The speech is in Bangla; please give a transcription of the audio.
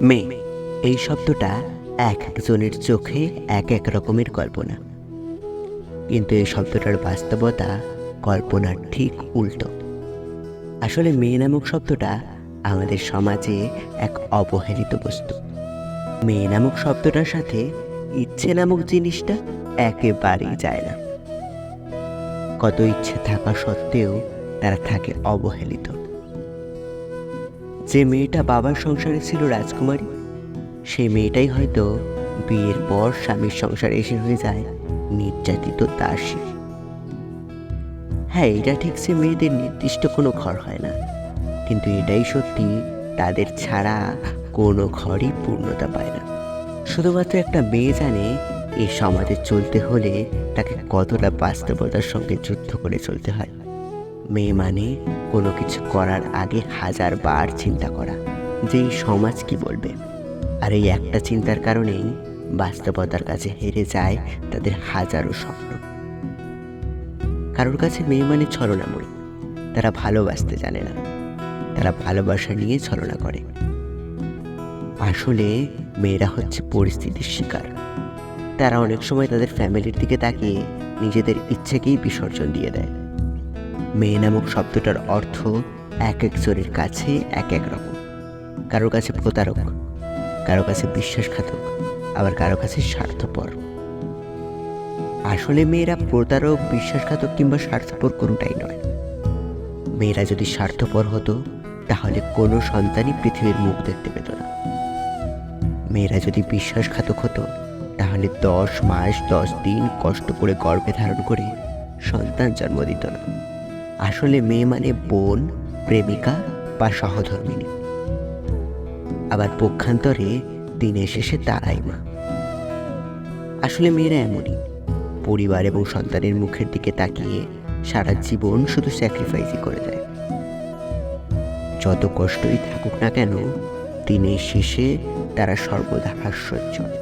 মেয়ে, এই শব্দটা এক একজনের চোখে এক এক রকমের কল্পনা, কিন্তু এই শব্দটার বাস্তবতা কল্পনার ঠিক উল্টো। আসলে মেয়ে নামক শব্দটা আমাদের সমাজে এক অবহেলিত বস্তু। মেয়ে নামক শব্দটার সাথে ইচ্ছে নামক জিনিসটা একেবারেই যায় না। কত ইচ্ছে থাকা সত্ত্বেও তারা থাকে অবহেলিত। যে মেয়েটা বাবার সংসারে ছিল রাজকুমারী, সেই মেয়েটাই হয়তো বিয়ের পর স্বামীর সংসারে এসে হয়ে যায় নির্যাতিত দাসী। হ্যাঁ, এটা ঠিক যে মেয়েদের নির্দিষ্ট কোনো ঘর হয় না, কিন্তু এটাই সত্যি, তাদের ছাড়া কোনো ঘরই পূর্ণতা পায় না। শুধুমাত্র একটা মেয়ে জানে এই সমাজে চলতে হলে তাকে কতটা বাস্তবতার সঙ্গে যুদ্ধ করে চলতে হয়। মেয়ে মানে কোনো কিছু করার আগে 1000 বার চিন্তা করা যে এই সমাজ কি বলবে। আর এই একটা চিন্তার কারণেই বাস্তবতার কাছে হেরে যায় তাদের হাজারো স্বপ্ন। কারোর কাছে মেয়ে মানে ছলনাময়ী। তারা ভালোবাসতে জানে না, তারা ভালোবাসা নিয়ে ছলনা করে। আসলে মেয়েরা হচ্ছে পরিস্থিতির শিকার। তারা অনেক সময় তাদের ফ্যামিলির দিকে তাকিয়ে নিজেদের ইচ্ছেকেই বিসর্জন দিয়ে দেয়। মেয়ে নামক শব্দটার অর্থ এক একজনের কাছে এক এক রকম। কারোর কাছে প্রতারক, কারো কাছে বিশ্বাসঘাতক, আবার কারো কাছে স্বার্থপর। আসলে মেয়েরা প্রতারক, বিশ্বাসঘাতক কিংবা স্বার্থপর কোনোটাই নয়। মেয়েরা যদি স্বার্থপর হতো তাহলে কোনো সন্তানই পৃথিবীর মুখ দেখতে পেত না। মেয়েরা যদি বিশ্বাসঘাতক হতো তাহলে 10 মাস 10 দিন কষ্ট করে গর্ভে ধারণ করে সন্তান জন্ম দিত না। আসলে মেয়ে মানে বোন, প্রেমিকা বা সহধর্মিণী। আবার পক্ষান্তরে দিনের শেষে তারাই মা। আসলে মেয়েরা এমনই, পরিবার এবং সন্তানের মুখের দিকে তাকিয়ে সারা জীবন শুধু স্যাক্রিফাইসই করে দেয়। যত কষ্টই থাকুক না কেন, দিনের শেষে তারা সর্বদা হাস্যোজ্জ্বল।